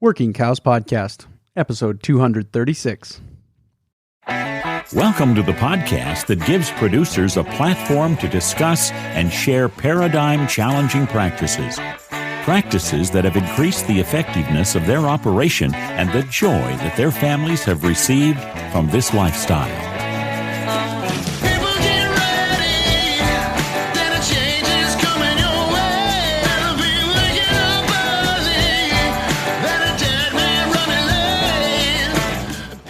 Working Cows Podcast, episode 236. Welcome to the podcast that gives producers a platform to discuss and share paradigm-challenging practices. Practices that have increased the effectiveness of their operation and the joy that their families have received from this lifestyle.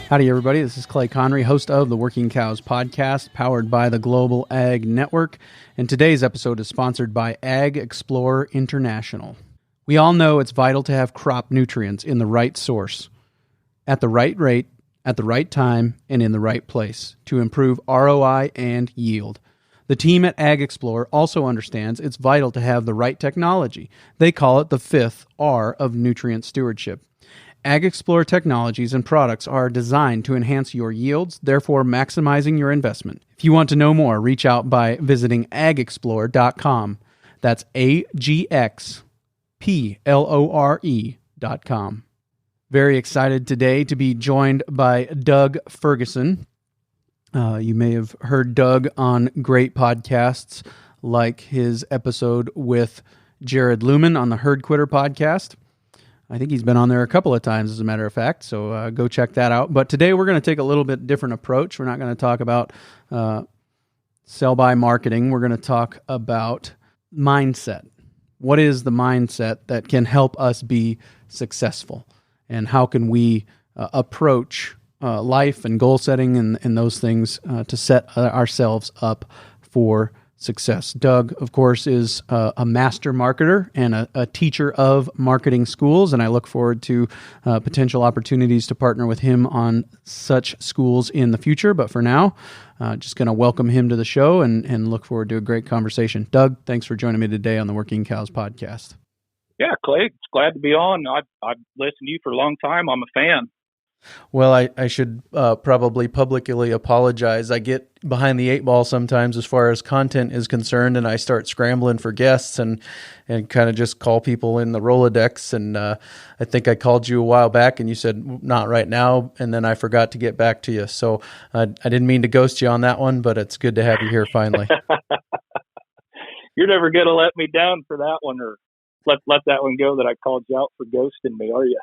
Howdy, everybody. This is Clay Connery, host of the Working Cows Podcast, powered by the Global Ag Network. And today's episode is sponsored by Ag Explorer International. We all know it's vital to have crop nutrients in the right source, at the right rate, at the right time, and in the right place to improve ROI and yield. The team at Ag Explorer also understands it's vital to have the right technology. They call it the fifth R of nutrient stewardship. Ag Explorer technologies and products are designed to enhance your yields, therefore maximizing your investment. If you want to know more, reach out by visiting agexplorer.com. That's AGXPLORE.com. Very excited today to be joined by Doug Ferguson. You may have heard Doug on great podcasts like his episode with Jared Lumen on the Herd Quitter podcast. I think he's been on there a couple of times, as a matter of fact, so go check that out. But today we're going to take a little bit different approach. We're not going to talk about sell-by marketing. We're going to talk about mindset. What is the mindset that can help us be successful? And how can we approach life and goal setting and those things to set ourselves up for success? Doug, of course, is a master marketer and a teacher of marketing schools, and I look forward to potential opportunities to partner with him on such schools in the future. But for now, just going to welcome him to the show and look forward to a great conversation. Doug, thanks for joining me today on the Working Cows Podcast. Yeah, Clay, it's glad to be on. I've listened to you for a long time. I'm a fan. Well, I should probably publicly apologize. I get behind the eight ball sometimes as far as content is concerned, and I start scrambling for guests and kind of just call people in the Rolodex. And I think I called you a while back, and you said, not right now, and then I forgot to get back to you. So I didn't mean to ghost you on that one, but it's good to have you here finally. You're never going to let me down for that one, or let that one go that I called you out for ghosting me, are you?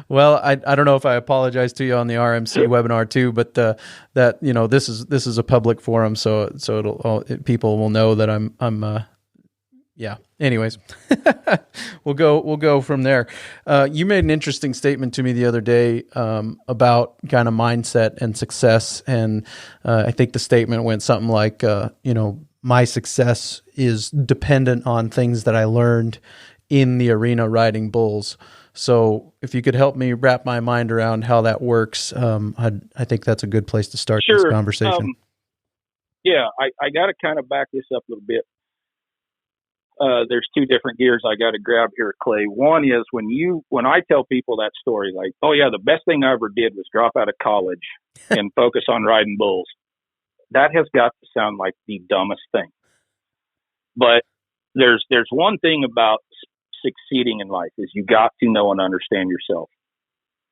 Well, I don't know if I apologize to you on the RMC webinar too, but that this is a public forum, so people will know that I'm yeah. Anyways, we'll go from there. You made an interesting statement to me the other day about kind of mindset and success, and I think the statement went something like my success is dependent on things that I learned in the arena riding bulls. So if you could help me wrap my mind around how that works, I think that's a good place to start this conversation. I got to kind of back this up a little bit. There's two different gears I got to grab here, Clay. One is when I tell people that story, like, oh yeah, the best thing I ever did was drop out of college and focus on riding bulls. That has got to sound like the dumbest thing. But there's one thing about succeeding in life is you got to know and understand yourself.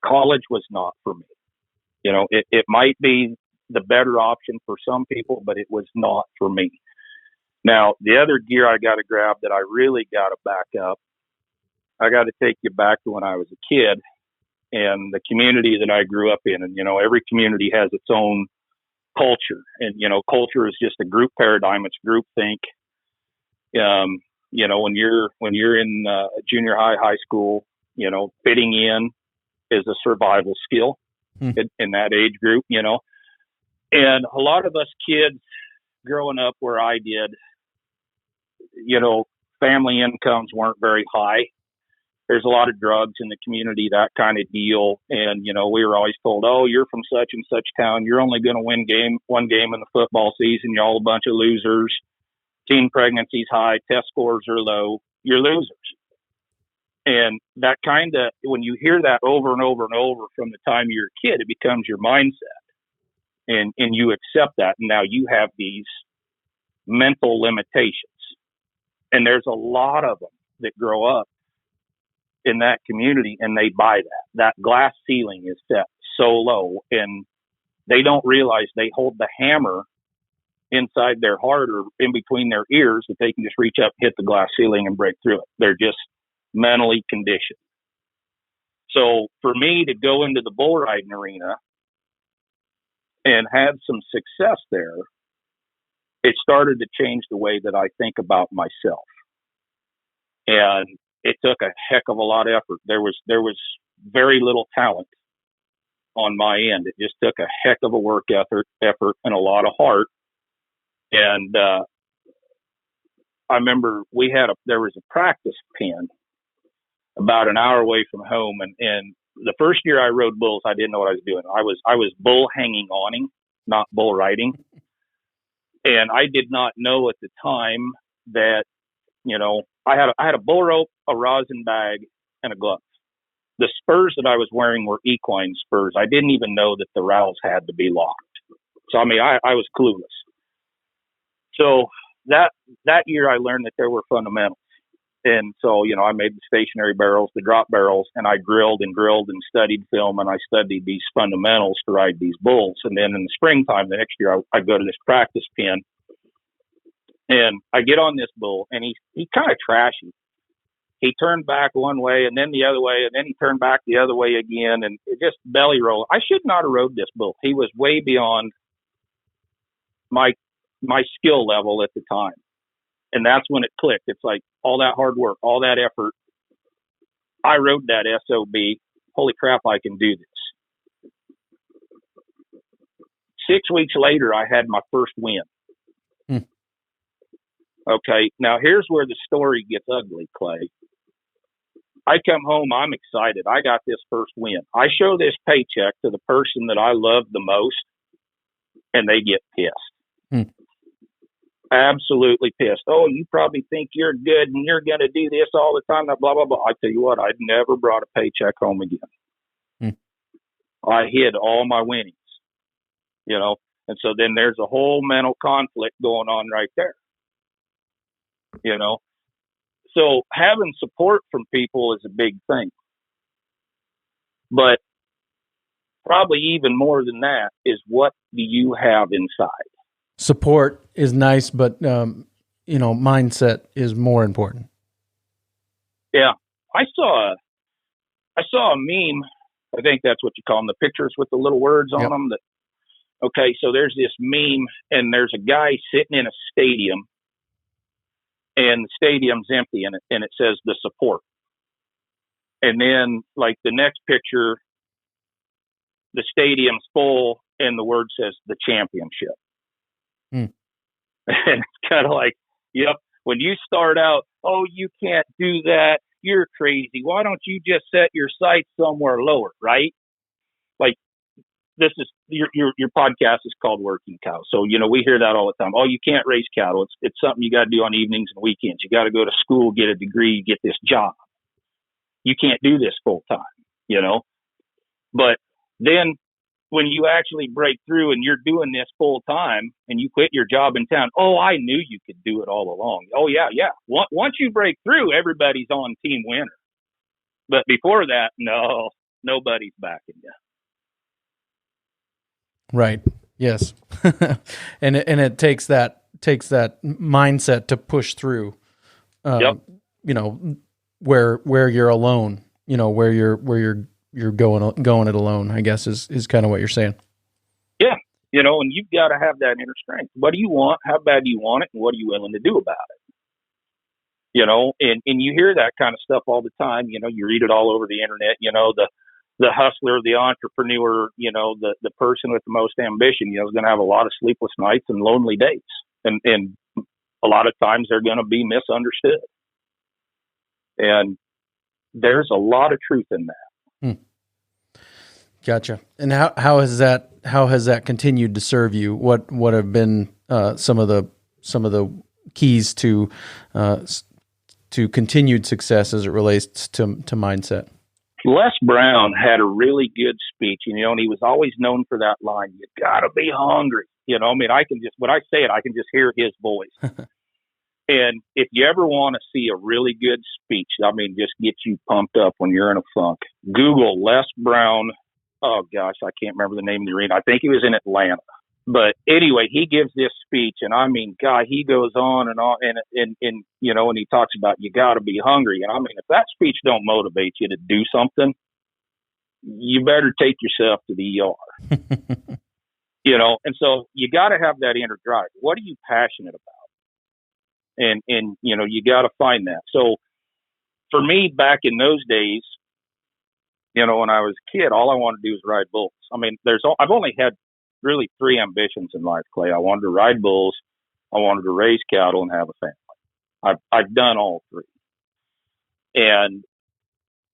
College was not for me. It might be the better option for some people, but it was not for me. Now, the other gear I got to grab that I really got to back up, I got to take you back to when I was a kid and the community that I grew up in. And, every community has its own culture, and culture is just a group paradigm. It's group think. When you're in junior high school, fitting in is a survival skill in that age group. And a lot of us kids growing up where I did, family incomes weren't very high. There's a lot of drugs in the community, that kind of deal. And, we were always told, oh, you're from such and such town. You're only going to win one game in the football season. You're all a bunch of losers. Teen pregnancy's high. Test scores are low. You're losers. And that kind of, when you hear that over and over and over from the time you're a kid, it becomes your mindset. And you accept that. And now you have these mental limitations. And there's a lot of them that grow up in that community, and they buy that. That glass ceiling is set so low, and they don't realize they hold the hammer inside their heart or in between their ears that they can just reach up, hit the glass ceiling, and break through it. They're just mentally conditioned. So for me to go into the bull riding arena and have some success there, it started to change the way that I think about myself. And it took a heck of a lot of effort. There was very little talent on my end. It just took a heck of a work effort and a lot of heart. And I remember there was a practice pen about an hour away from home, and the first year I rode bulls, I didn't know what I was doing. I was bull hanging awning, not bull riding. And I did not know at the time that, I had a bull rope, a rosin bag, and a glove. The spurs that I was wearing were equine spurs. I didn't even know that the rowels had to be locked. So, I was clueless. So that year I learned that there were fundamentals. And so, I made the stationary barrels, the drop barrels, and I drilled and studied film, and I studied these fundamentals to ride these bulls. And then in the springtime, the next year, I go to this practice pen, and I get on this bull, and he's kind of trashy. He turned back one way and then the other way, and then he turned back the other way again, and it just belly rolled. I should not have rode this bull. He was way beyond my skill level at the time. And that's when it clicked. It's like all that hard work, all that effort. I rode that SOB. Holy crap, I can do this. 6 weeks later, I had my first win. Okay, now here's where the story gets ugly, Clay. I come home, I'm excited. I got this first win. I show this paycheck to the person that I love the most, and they get pissed. Absolutely pissed. Oh, you probably think you're good and you're going to do this all the time, blah, blah, blah. I tell you what, I'd never brought a paycheck home again. I hid all my winnings, and so then there's a whole mental conflict going on right there, So having support from people is a big thing. But probably even more than that is, what do you have inside? Support is nice, but mindset is more important. Yeah, I saw a meme. I think that's what you call them, the pictures with the little words on them. So there's this meme, and there's a guy sitting in a stadium, and the stadium's empty, and it says the support. And then, like, the next picture, the stadium's full, and the word says the championship. And it's kind of like, yep, when you start out, oh, you can't do that, you're crazy. Why don't you just set your sights somewhere lower, right? Like, this is your podcast is called Working Cow. So, we hear that all the time. Oh, you can't raise cattle. It's something you got to do on evenings and weekends. You got to go to school, get a degree, get this job. You can't do this full time, But then when you actually break through and you're doing this full time and you quit your job in town, oh, I knew you could do it all along. Oh, yeah. Once you break through, everybody's on team winner. But before that, no, nobody's backing you. Right. Yes. and it takes that mindset to push through. Where you're alone. Where you're going it alone, I guess is kind of what you're saying. Yeah. And you've got to have that inner strength. What do you want? How bad do you want it? And what are you willing to do about it? And you hear that kind of stuff all the time. You read it all over the internet. The hustler, the entrepreneur, the person with the most ambition, is going to have a lot of sleepless nights and lonely days. And a lot of times they're going to be misunderstood. And there's a lot of truth in that. Gotcha. And how has that continued to serve you? What have been some of the keys to continued success as it relates to mindset? Les Brown had a really good speech, and he was always known for that line, "You gotta be hungry." When I say it, I can just hear his voice. And if you ever want to see a really good speech, I mean, just get you pumped up when you're in a funk, Google Les Brown. Oh, gosh, I can't remember the name of the arena. I think he was in Atlanta. But anyway, he gives this speech, and I mean, God, he goes on and on, and you know, and he talks about you got to be hungry. And I mean, if that speech don't motivate you to do something, you better take yourself to the ER. You know, and so you got to have that inner drive. What are you passionate about? And you know, you got to find that. So for me, back in those days, you know, when I was a kid, all I wanted to do was ride bulls. I mean, I've only had really three ambitions in life, Clay. I wanted to ride bulls, I wanted to raise cattle, and have a family. I've done all three. And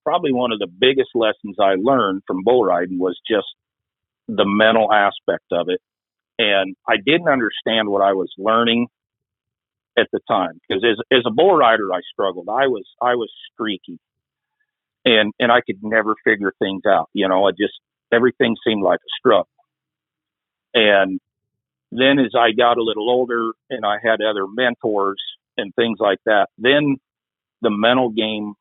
probably one of the biggest lessons I learned from bull riding was just the mental aspect of it. And I didn't understand what I was learning at the time, because as a bull rider, I struggled. I was streaky, and I could never figure things out. You know, everything seemed like a struggle. And then as I got a little older and I had other mentors and things like that, then the mental game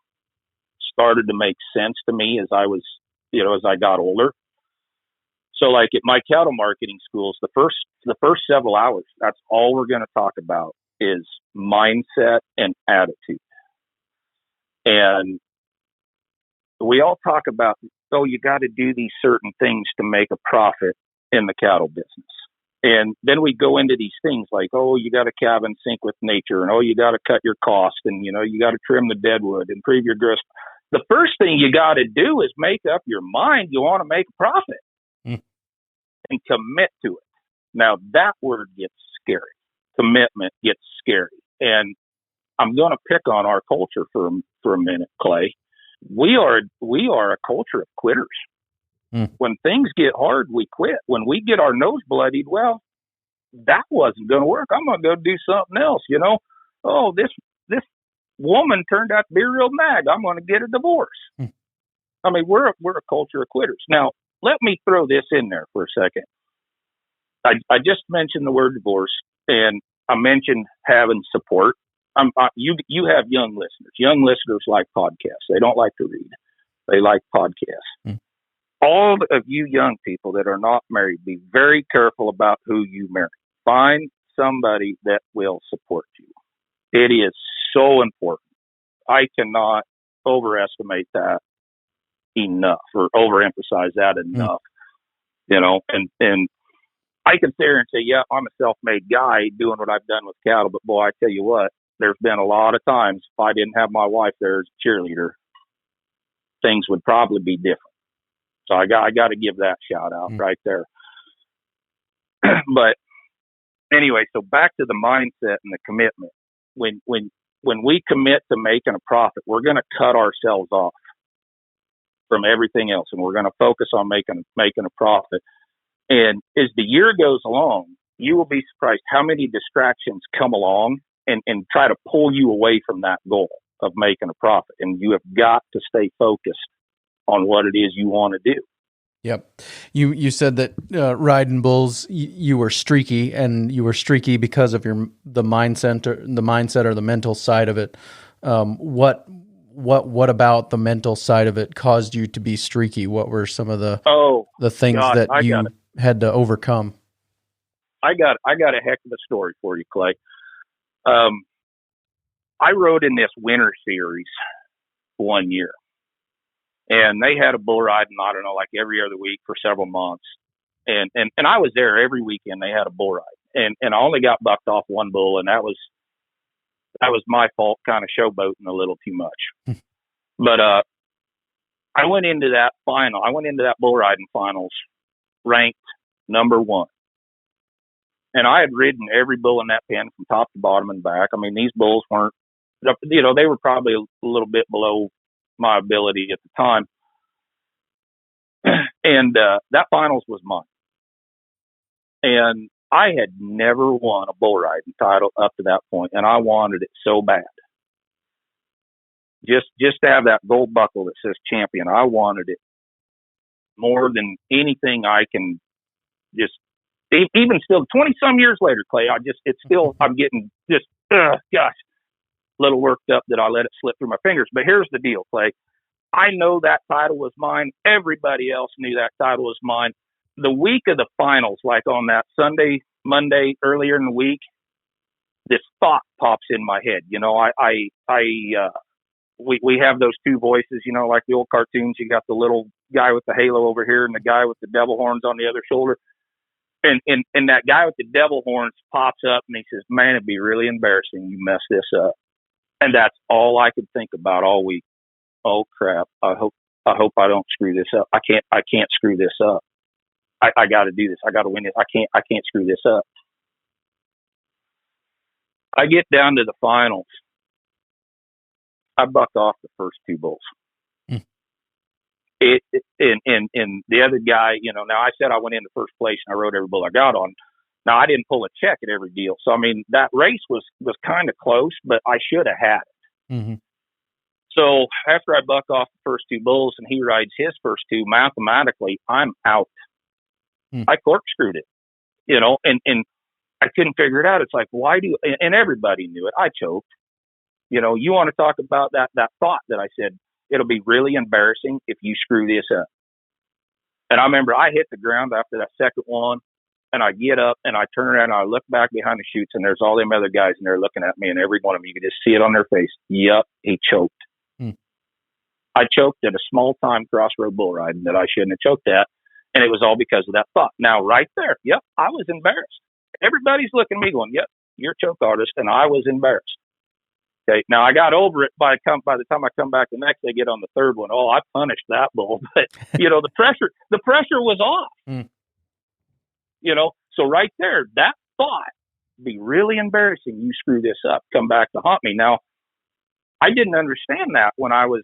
started to make sense to me as I was, you know, as I got older. So like at my cattle marketing schools, the first several hours, that's all we're going to talk about is mindset and attitude. And we all talk about, oh, you got to do these certain things to make a profit in the cattle business. And then we go into these things like, oh, you got to calve in sync with nature, and oh, you got to cut your cost, and you know, you got to trim the deadwood, improve your grist. The first thing you got to do is make up your mind you want to make a profit and commit to it. Now that word gets scary. Commitment gets scary. And I'm going to pick on our culture for a minute, Clay. We are a culture of quitters. When things get hard, we quit. When we get our nose bloodied, well, that wasn't going to work. I'm going to go do something else. You know, oh, this woman turned out to be a real nag. I'm going to get a divorce. I mean, we're a culture of quitters. Now, let me throw this in there for a second. I just mentioned the word divorce, and I mentioned having support. You have young listeners. Young listeners like podcasts. They don't like to read. They like podcasts. All of you young people that are not married, be very careful about who you marry. Find somebody that will support you. It is so important. I cannot overestimate that enough, or overemphasize that enough. You know, and I can sit there and say, yeah, I'm a self-made guy doing what I've done with cattle, but boy, I tell you what, there's been a lot of times if I didn't have my wife there as a cheerleader, things would probably be different. So I got to give that shout out right there. But anyway, so back to the mindset and the commitment. When we commit to making a profit, we're going to cut ourselves off from everything else, and we're going to focus on making a profit. And as the year goes along, you will be surprised how many distractions come along and try to pull you away from that goal of making a profit. And you have got to stay focused on what it is you want to do. Yep. You said that riding bulls, you were streaky, and you were streaky because of the mindset or the mental side of it. What about the mental side of it caused you to be streaky? What were some of the things that you had to overcome? I got a heck of a story for you, Clay. I rode in this winter series one year. And they had a bull riding, I don't know, like every other week for several months. And I was there every weekend. They had a bull ride. And I only got bucked off one bull, and that was my fault, kind of showboating a little too much. But I went into that bull riding finals ranked number 1. And I had ridden every bull in that pen from top to bottom and back. I mean, these bulls weren't, you know, they were probably a little bit below my ability at the time. And that finals was mine. And I had never won a bull riding title up to that point, and I wanted it so bad. Just to have that gold buckle that says champion, I wanted it more than anything I can just, even still 20 some years later, Clay, I'm getting just gosh, a little worked up that I let it slip through my fingers. But here's the deal, Clay. I know that title was mine. Everybody else knew that title was mine. The week of the finals, like on that Sunday, Monday, earlier in the week, this thought pops in my head. You know, we have those two voices, you know, like the old cartoons. You got the little guy with the halo over here and the guy with the devil horns on the other shoulder. And that guy with the devil horns pops up and he says, man, it'd be really embarrassing you mess this up. And that's all I could think about all week. Oh crap. I hope I don't screw this up. I can't screw this up. I got to do this. I got to win this. I can't screw this up. I get down to the finals. I buck off the first two bulls. And the other guy, you know, now I said I went into first place and I rode every bull I got on. Now I didn't pull a check at every deal. So, I mean, that race was kind of close, but I should have had it. Mm-hmm. So after I buck off the first two bulls and he rides his first two, mathematically, I'm out. I corkscrewed it, you know, and I couldn't figure it out. It's like, and everybody knew it. I choked. You know, you want to talk about that thought that I said, it'll be really embarrassing if you screw this up. And I remember I hit the ground after that second one and I get up and I turn around and I look back behind the chutes and there's all them other guys and they're looking at me and every one of them, you can just see it on their face. Yep, he choked. I choked at a small time crossroad bull riding that I shouldn't have choked at. And it was all because of that thought. Now, right there, yep, I was embarrassed. Everybody's looking at me going, yep, you're a choke artist. And I was embarrassed. Okay. Now I got over it by the time I come back the next day, get on the third one. Oh, I punished that bull. But you know, the pressure was off. You know, so right there, that thought be really embarrassing. You screw this up, come back to haunt me. Now, I didn't understand that when I was,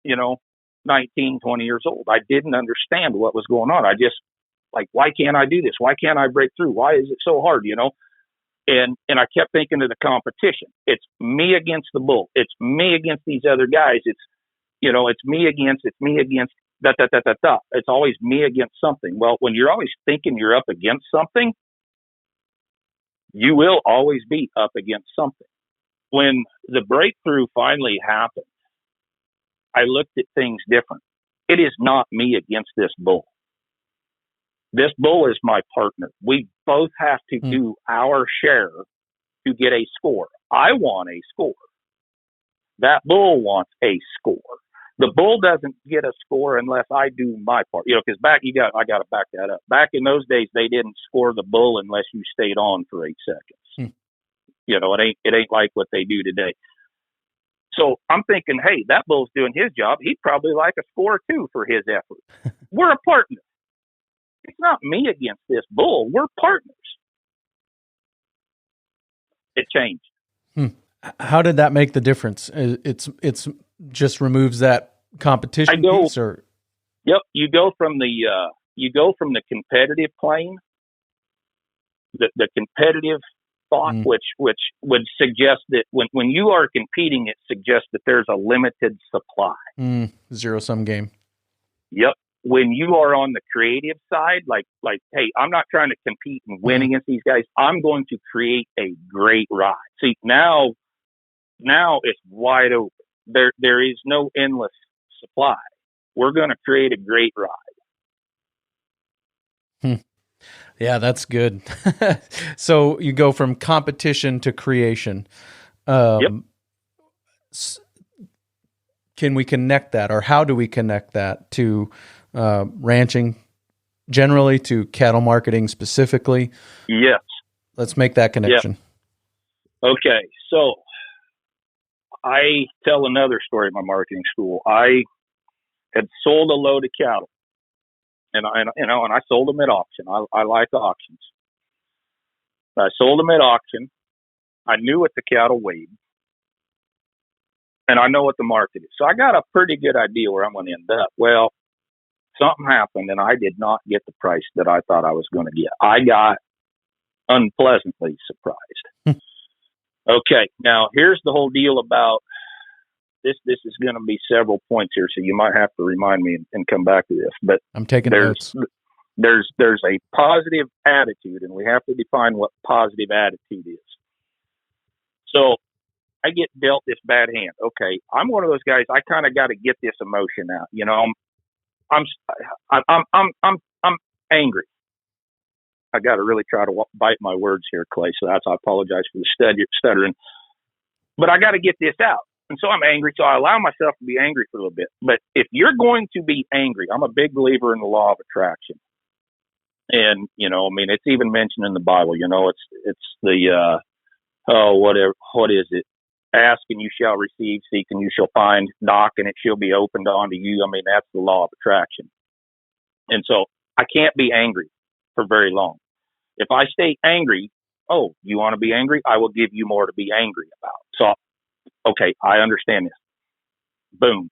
you know, 19, 20 years old. I didn't understand what was going on. I just like, why can't I do this? Why can't I break through? Why is it so hard? You know? And I kept thinking of the competition. It's me against the bull. It's me against these other guys. It's, you know, it's me against da. It's always me against something. Well, when you're always thinking you're up against something, you will always be up against something. When the breakthrough finally happened, I looked at things different. It is not me against this bull. This bull is my partner. We both have to do our share to get a score. I want a score. That bull wants a score. The bull doesn't get a score unless I do my part. You know, because I got to back that up. Back in those days, they didn't score the bull unless you stayed on for 8 seconds. You know, it ain't like what they do today. So I'm thinking, hey, that bull's doing his job. He'd probably like a score too for his effort. We're a partner. It's not me against this bull. We're partners. It changed. How did that make the difference? It's just removes that competition piece, or? Yep. You go from the competitive plane, the competitive thought, which would suggest that when you are competing, it suggests that there's a limited supply. Zero-sum game. Yep. When you are on the creative side, like, hey, I'm not trying to compete and win against these guys. I'm going to create a great ride. See, now it's wide open. There is no endless supply. We're going to create a great ride. Yeah, that's good. So you go from competition to creation. Yep. Can we connect that, or how do we connect that to ranching generally, to cattle marketing specifically? Yes. Let's make that connection. Yep. Okay. So I tell another story at my marketing school. I had sold a load of cattle. And I sold them at auction. I like auctions. I sold them at auction. I knew what the cattle weighed, and I know what the market is. So I got a pretty good idea where I'm going to end up. Well, something happened, and I did not get the price that I thought I was going to get. I got unpleasantly surprised. Okay, now here's the whole deal about this. This is going to be several points here, so you might have to remind me and come back to this. But I'm taking notes. There's a positive attitude, and we have to define what positive attitude is. So I get dealt this bad hand. Okay, I'm one of those guys. I kind of got to get this emotion out. I'm I'm angry. I got to really try to bite my words here, Clay. So I apologize for the stuttering, but I got to get this out. And so I'm angry. So I allow myself to be angry for a little bit. But if you're going to be angry, I'm a big believer in the law of attraction. And, it's even mentioned in the Bible, it's the, what is it? Ask and you shall receive, seek and you shall find, knock and it shall be opened unto you. That's the law of attraction. And so I can't be angry for very long. If I stay angry, oh, you want to be angry? I will give you more to be angry about. So, okay, I understand this. Boom.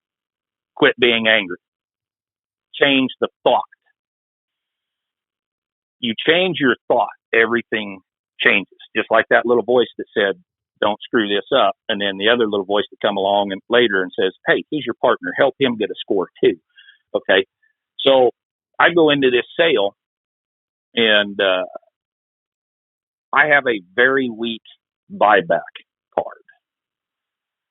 Quit being angry. Change the thought. You change your thought, everything changes. Just like that little voice that said, don't screw this up. And then the other little voice that come along and later and says, hey, he's your partner. Help him get a score too. Okay. So I go into this sale and I have a very weak buyback card,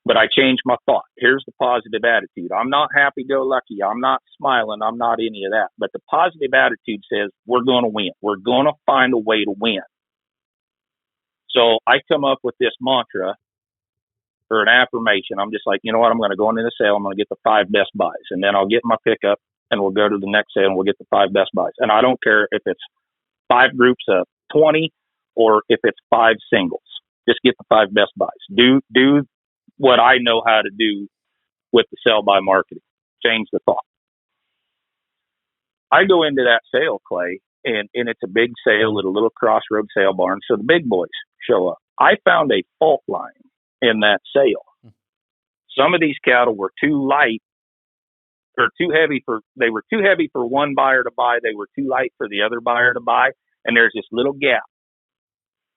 but I changed my thought. Here's the positive attitude. I'm not happy-go-lucky. I'm not smiling. I'm not any of that. But the positive attitude says we're going to win. We're going to find a way to win. So I come up with this mantra or an affirmation. I'm just like, you know what? I'm going to go into the sale. I'm going to get the 5 best buys. And then I'll get my pickup and we'll go to the next sale and we'll get the 5 best buys. And I don't care if it's 5 groups of 20 or if it's 5 singles. Just get the 5 best buys. Do what I know how to do with the sell by marketing. Change the thought. I go into that sale, Clay, and it's a big sale at a little crossroad sale barn. So the big boys show up. I found a fault line in that sale. Some of these cattle were too light or too heavy they were too heavy for one buyer to buy. They were too light for the other buyer to buy. And there's this little gap.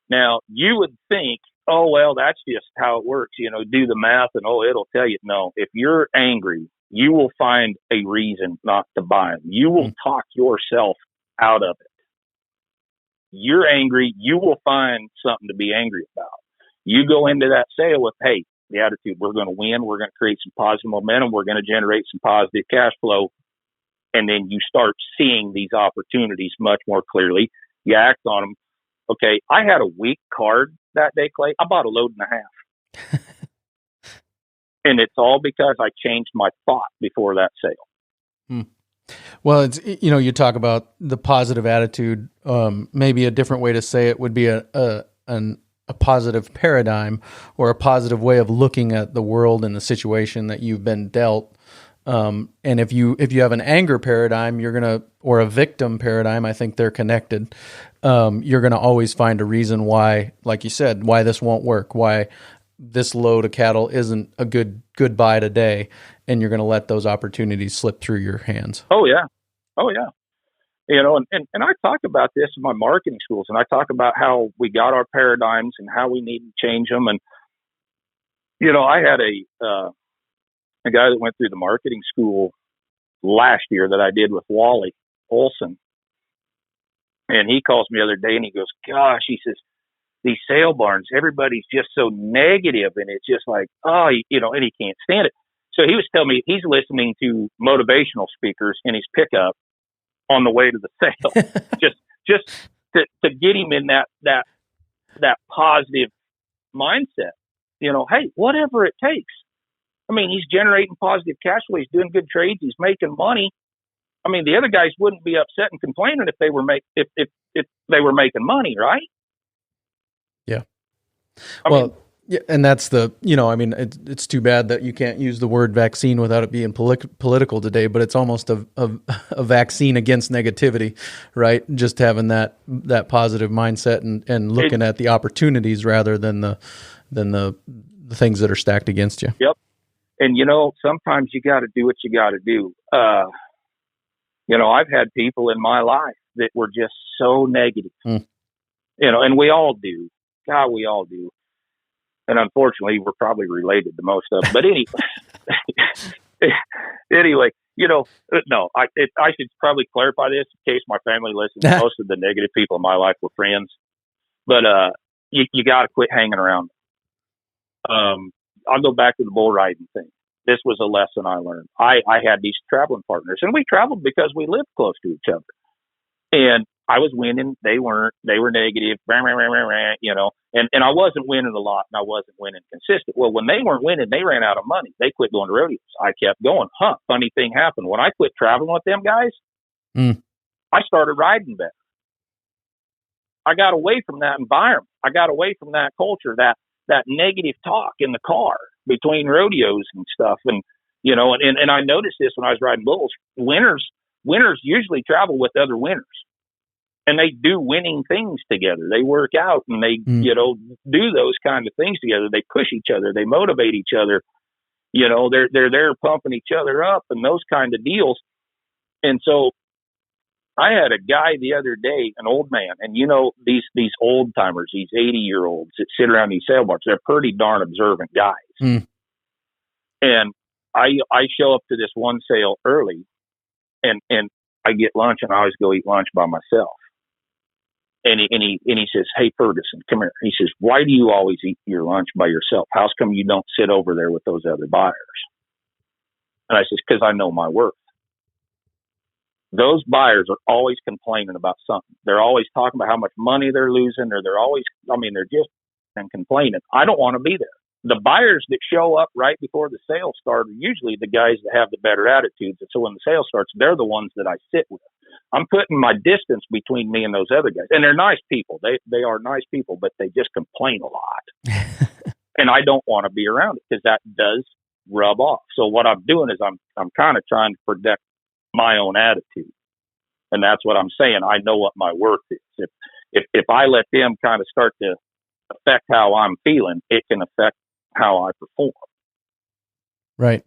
Now you would think, oh, well, that's just how it works. Do the math and, it'll tell you. No, if you're angry, you will find a reason not to buy them. You will talk yourself out of it. You're angry. You will find something to be angry about. You go into that sale with, hey, the attitude, we're going to win. We're going to create some positive momentum. We're going to generate some positive cash flow. And then you start seeing these opportunities much more clearly. You act on them. Okay, I had a weak card that day, Clay. I bought a load and a half. And it's all because I changed my thought before that sale. Well, it's, you talk about the positive attitude. Maybe a different way to say it would be a positive paradigm or a positive way of looking at the world and the situation that you've been dealt. And if you have an anger paradigm, or a victim paradigm, I think they're connected. You're going to always find a reason why, like you said, why this won't work, why this load of cattle isn't a good buy today, and you're going to let those opportunities slip through your hands. Oh yeah. And I talk about this in my marketing schools, and I talk about how we got our paradigms and how we need to change them. And I had a guy that went through the marketing school last year that I did with Wally Olson. And he calls me the other day and he goes, gosh, he says, these sale barns, everybody's just so negative, and it's just like, and he can't stand it. So he was telling me he's listening to motivational speakers in his pickup on the way to the sale, just to get him in that positive mindset. Hey, whatever it takes. He's generating positive cash flow. He's doing good trades. He's making money. The other guys wouldn't be upset and complaining if they were if they were making money, right? Yeah. Yeah, and that's it's too bad that you can't use the word vaccine without it being political today, but it's almost a vaccine against negativity, right? Just having that positive mindset and looking at the opportunities rather than the things that are stacked against you. Yep. And, sometimes you got to do what you got to do. I've had people in my life that were just so negative, and we all do. God, we all do. And unfortunately, we're probably related to most of them. But anyway, no, I should probably clarify this in case my family listens. Most of the negative people in my life were friends. But you got to quit hanging around. I'll go back to the bull riding thing. This was a lesson I learned. I had these traveling partners, and we traveled because we lived close to each other. And I was winning. They weren't. They were negative, you know, and I wasn't winning a lot, and I wasn't winning consistent. Well, when they weren't winning, they ran out of money. They quit going to rodeos. I kept going. Funny thing happened. When I quit traveling with them guys, I started riding better. I got away from that environment. I got away from that culture, that negative talk in the car between rodeos and stuff. And, you know, and I noticed this when I was riding bulls. Winners usually travel with other winners, and they do winning things together. They work out and they, you know, do those kind of things together. They push each other. They motivate each other. You know, they're there pumping each other up and those kind of deals. And so I had a guy the other day, an old man, and you know, these old timers, these 80-year-olds that sit around these sale bars, they're pretty darn observant guys. And I show up to this one sale early, and I get lunch, and I always go eat lunch by myself. And he says, "Hey, Ferguson, come here." He says, "Why do you always eat your lunch by yourself? How's come you don't sit over there with those other buyers?" And I says, "Because I know my worth." Those buyers are always complaining about something. They're always talking about how much money they're losing, or they're always, they're just complaining. I don't want to be there. The buyers that show up right before the sale start are usually the guys that have the better attitudes. And so when the sale starts, they're the ones that I sit with. I'm putting my distance between me and those other guys. And they're nice people. They are nice people, but they just complain a lot. And I don't want to be around it because that does rub off. So what I'm doing is I'm kind of trying to protect my own attitude. And that's what I'm saying. I know what my worth is. If I let them kind of start to affect how I'm feeling, it can affect how I perform. Right.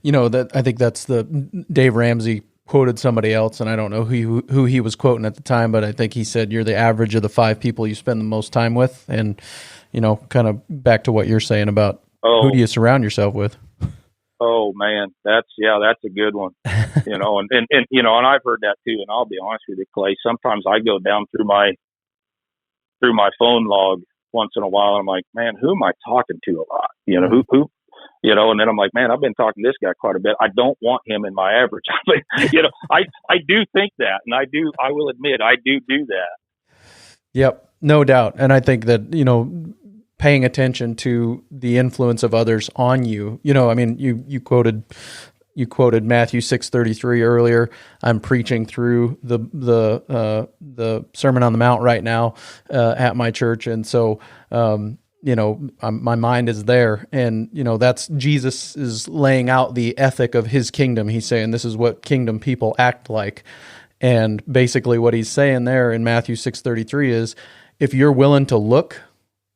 You know, that I think that's the Dave Ramsey quoted somebody else, and I don't know who he was quoting at the time, but I think he said you're the average of the 5 people you spend the most time with. And, you know, kind of back to what you're saying about who do you surround yourself with? Oh man, that's a good one. You know, and you know, and I've heard that too. And I'll be honest with you, Clay, sometimes I go down through my phone log once in a while, and I'm like, man, who am I talking to a lot? You know, who, you know, and then I'm like, man, I've been talking to this guy quite a bit. I don't want him in my average. You know, I do think that, and I will admit, I do that. Yep, no doubt. And I think that, you know, paying attention to the influence of others on you, you know, I mean, you quoted Matthew 6:33 earlier. I'm preaching through the Sermon on the Mount right now at my church, and so you know, my mind is there, and you know, that's Jesus is laying out the ethic of his kingdom. He's saying this is what kingdom people act like, and basically what he's saying there in Matthew 6:33 is, if you're willing to look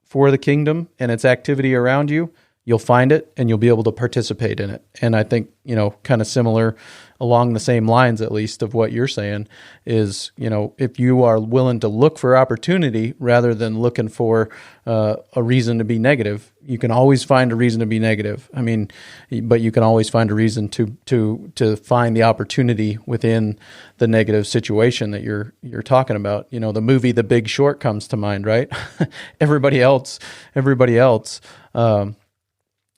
for the kingdom and its activity around you, you'll find it and you'll be able to participate in it. And I think, you know, kind of similar along the same lines, at least, of what you're saying is, you know, if you are willing to look for opportunity rather than looking for a reason to be negative, you can always find a reason to be negative. I mean, but you can always find a reason to find the opportunity within the negative situation that you're talking about. You know, the movie The Big Short comes to mind, right? Everybody else,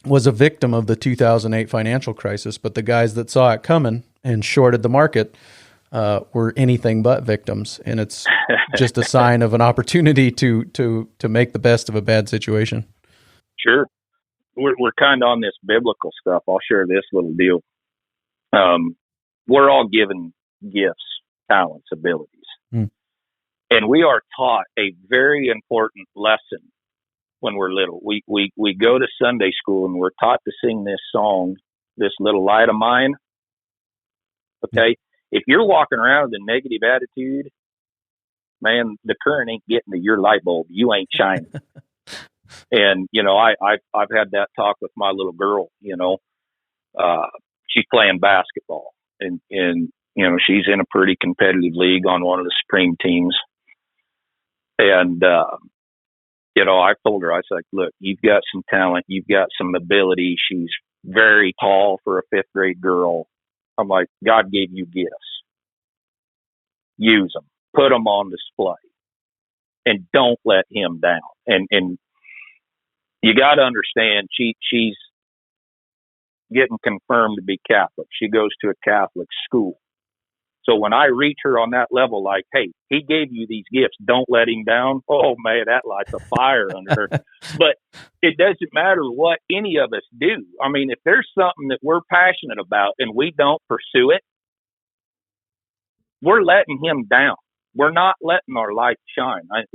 was a victim of the 2008 financial crisis, but the guys that saw it coming and shorted the market were anything but victims. And it's just a sign of an opportunity to make the best of a bad situation. Sure. We're kind of on this biblical stuff. I'll share this little deal. We're all given gifts, talents, abilities. And we are taught a very important lesson when we're little. We go to Sunday school and we're taught to sing this song, "This Little Light of Mine." Okay? If you're walking around with a negative attitude, man, the current ain't getting to your light bulb. You ain't shining. And, you know, I've had that talk with my little girl, you know. She's playing basketball and, you know, she's in a pretty competitive league on one of the Supreme teams. And, you know, I told her, I said, look, you've got some talent, you've got some ability. She's very tall for a 5th grade girl. I'm like, God gave you gifts. Use them, put them on display, and don't let him down. And you got to understand, she's getting confirmed to be Catholic. She goes to a Catholic school. So when I reach her on that level, like, hey, he gave you these gifts, don't let him down. Oh man, that lights a fire under her. But it doesn't matter what any of us do. I mean, if there's something that we're passionate about and we don't pursue it, we're letting him down. We're not letting our light shine, and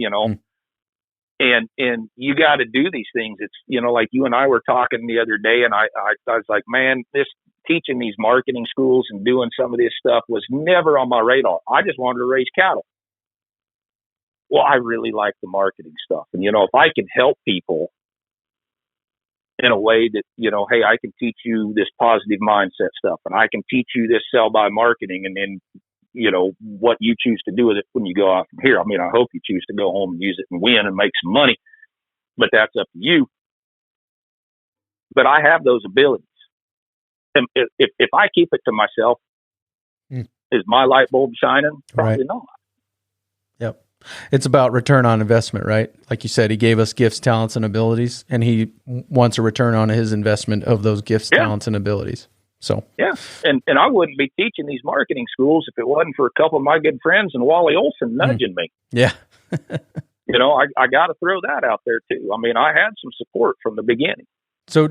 you got to do these things. It's, like you and I were talking the other day, and I was like, man, this teaching these marketing schools and doing some of this stuff was never on my radar. I just wanted to raise cattle. Well, I really like the marketing stuff. And, if I can help people in a way that, hey, I can teach you this positive mindset stuff, and I can teach you this sell by marketing, and then, what you choose to do with it when you go out from here. I mean, I hope you choose to go home and use it and win and make some money, but that's up to you. But I have those abilities. And if I keep it to myself, is my light bulb shining? Probably not. Yep. It's about return on investment, right? Like you said, he gave us gifts, talents, and abilities, and he wants a return on his investment of those gifts, talents, and abilities. So yeah, and I wouldn't be teaching these marketing schools if it wasn't for a couple of my good friends and Wally Olson nudging me. Yeah. I got to throw that out there too. I mean, I had some support from the beginning. So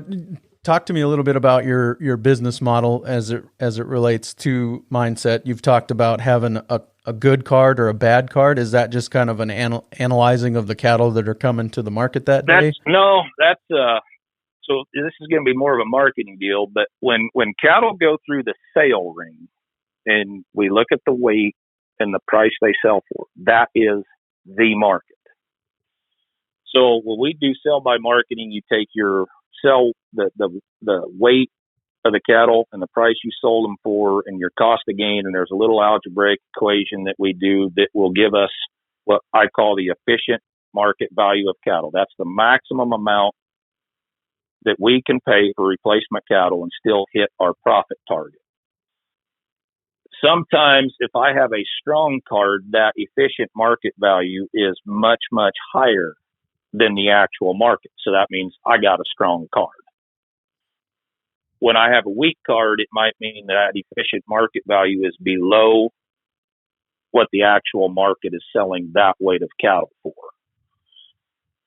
talk to me a little bit about your business model as it relates to mindset. You've talked about having a good card or a bad card. Is that just kind of an analyzing of the cattle that are coming to the market that day? So this is going to be more of a marketing deal, but when cattle go through the sale ring and we look at the weight and the price they sell for, that is the market. So when we do sell by marketing, you take your the weight of the cattle and the price you sold them for and your cost of gain, and there's a little algebraic equation that we do that will give us what I call the efficient market value of cattle. That's the maximum amount that we can pay for replacement cattle and still hit our profit target. Sometimes if I have a strong card, that efficient market value is much, much higher than the actual market. So that means I got a strong card. When I have a weak card, it might mean that efficient market value is below what the actual market is selling that weight of cattle for.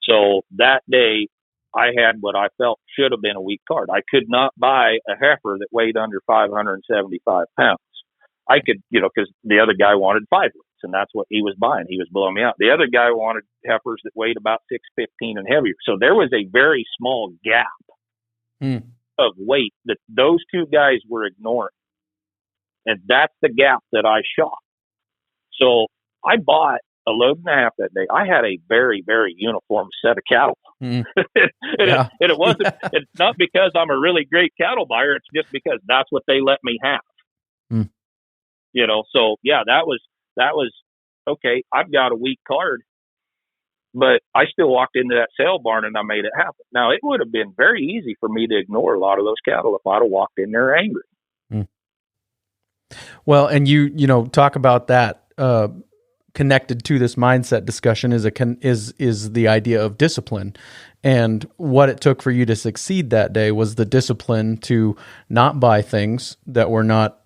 So that day, I had what I felt should have been a weak card. I could not buy a heifer that weighed under 575 pounds. I could, because the other guy wanted 5 weeks, and that's what he was buying. He was blowing me out. The other guy wanted heifers that weighed about 615 and heavier. So there was a very small gap of weight that those two guys were ignoring. And that's the gap that I shot. So I bought a load and a half that day. I had a very, very uniform set of cattle. And it wasn't, it's not because I'm a really great cattle buyer. It's just because that's what they let me have. So yeah, that was okay. I've got a weak card, but I still walked into that sale barn and I made it happen. Now it would have been very easy for me to ignore a lot of those cattle if I'd have walked in there angry. Well, and you talk about that, connected to this mindset discussion is the idea of discipline. And what it took for you to succeed that day was the discipline to not buy things that were not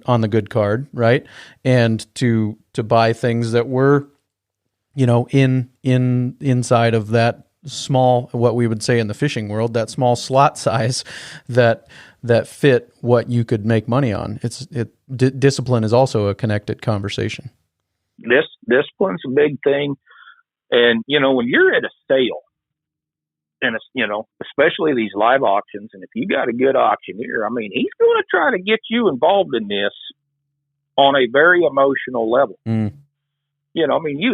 on the good card, right? And to buy things that were, inside of that small, what we would say in the fishing world, that small slot size that fit what you could make money on. Discipline is also a connected conversation. Discipline's a big thing. And, when you're at a sale, and especially these live auctions, and if you got a good auctioneer, I mean, he's going to try to get you involved in this on a very emotional level. You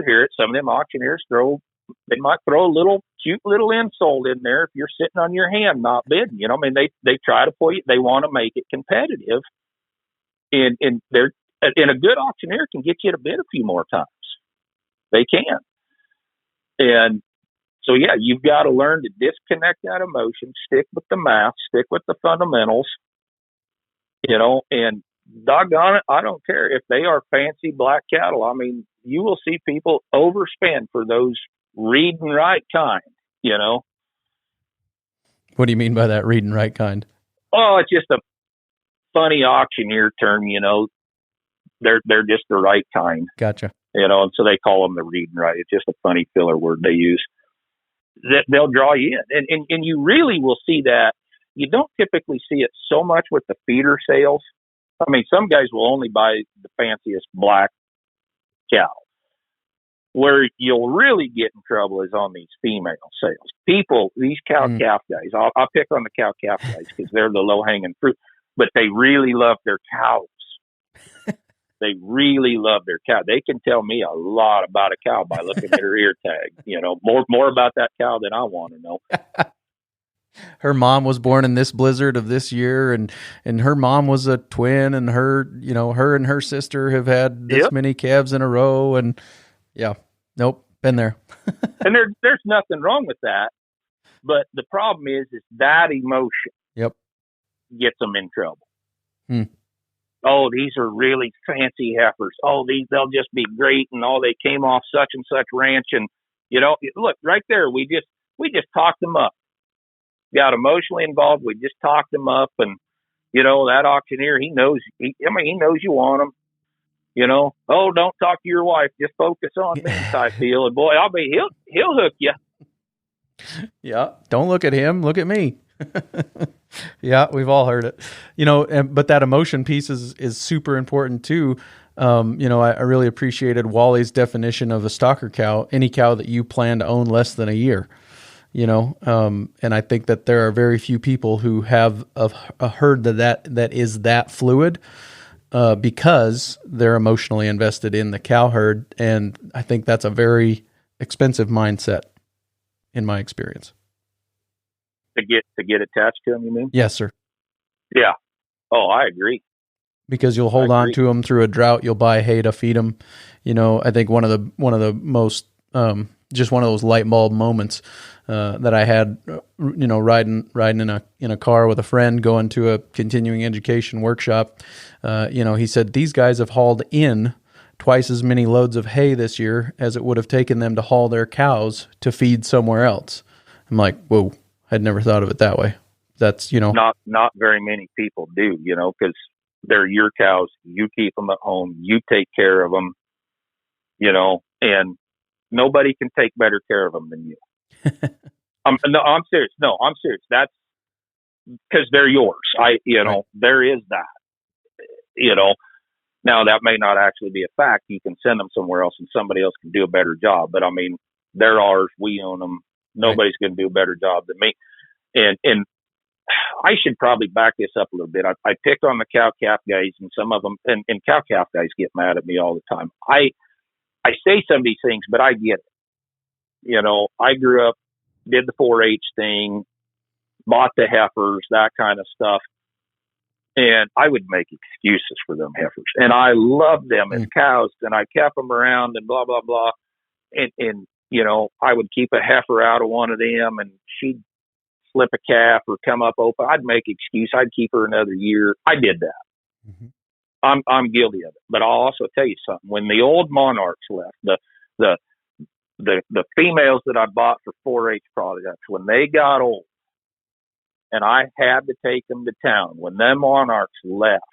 hear it. Some of them auctioneers might throw a little cute little insult in there if you're sitting on your hand not bidding. They try to pull you. They want to make it competitive, and a good auctioneer can get you to bid a few more times. They can. And so, yeah, you've got to learn to disconnect that emotion, stick with the math, stick with the fundamentals, and doggone it, I don't care if they are fancy black cattle. I mean, you will see people overspend for those read and write kind, What do you mean by that, read and write kind? Oh, it's just a funny auctioneer term, They're just the right kind. Gotcha. And so they call them the read and write. It's just a funny filler word they use. That they'll draw you in, and you really will see that. You don't typically see it so much with the feeder sales. I mean, some guys will only buy the fanciest black cow. Where you'll really get in trouble is on these female sales. These cow-calf guys, I'll pick on the cow-calf guys because they're the low-hanging fruit, but they really love their cows. They really love their cow. They can tell me a lot about a cow by looking at her ear tag. More about that cow than I want to know. Her mom was born in this blizzard of this year, and her mom was a twin, and her and her sister have had this many calves in a row, and nope, been there. And there's nothing wrong with that, but the problem is that emotion gets them in trouble. Oh, these are really fancy heifers. Oh, they'll just be great, and they came off such and such ranch, and look right there. We just talked them up. Got emotionally involved. We just talked them up, and that auctioneer, he knows. He knows you want them. Oh, don't talk to your wife. Just focus on me type deal. And boy, he'll hook you. Yeah, don't look at him. Look at me. Yeah, we've all heard it. But that emotion piece is super important too. I really appreciated Wally's definition of a stalker cow, any cow that you plan to own less than a year. And I think that there are very few people who have a herd that is that fluid, because they're emotionally invested in the cow herd. And I think that's a very expensive mindset in my experience. To get attached to them, you mean? Yes, sir. Yeah. Oh, I agree. Because you'll hold on to them through a drought. You'll buy hay to feed them. I think one of the most, just one of those light bulb moments that I had, riding in a car with a friend going to a continuing education workshop. He said, these guys have hauled in twice as many loads of hay this year as it would have taken them to haul their cows to feed somewhere else. I'm like, whoa, I'd never thought of it that way. That's, not very many people do, because they're your cows. You keep them at home. You take care of them, and nobody can take better care of them than you. I'm serious. No, I'm serious. That's because they're yours. Right. There is that, now that may not actually be a fact. You can send them somewhere else and somebody else can do a better job. But I mean, they're ours. We own them. Nobody's going to do a better job than me. And I should probably back this up a little bit. I pick on the cow-calf guys, and some of them, and cow-calf guys get mad at me all the time. I say some of these things, but I get it. I grew up, did the 4-H thing, bought the heifers, that kind of stuff. And I would make excuses for them heifers. And I loved them as cows, and I kept them around and blah, blah, blah. And I would keep a heifer out of one of them, and she'd slip a calf or come up open. I'd make excuse. I'd keep her another year. I did that. Mm-hmm. I'm guilty of it. But I'll also tell you something. When the old monarchs left, the females that I bought for 4-H products, when they got old, and I had to take them to town, when them monarchs left,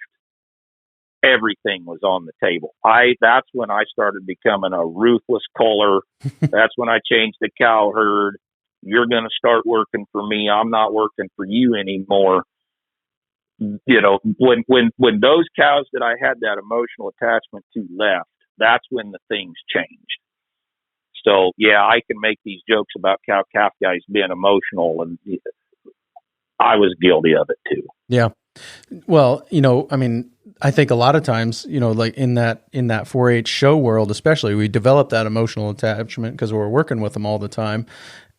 everything was on the table. That's when I started becoming a ruthless culler. That's when I changed the cow herd. You're going to start working for me. I'm not working for you anymore. When those cows that I had that emotional attachment to left, that's when the things changed. So yeah, I can make these jokes about cow-calf guys being emotional, and I was guilty of it too. Yeah. Well, I think a lot of times, like in that 4-H show world, especially, we develop that emotional attachment because we're working with them all the time.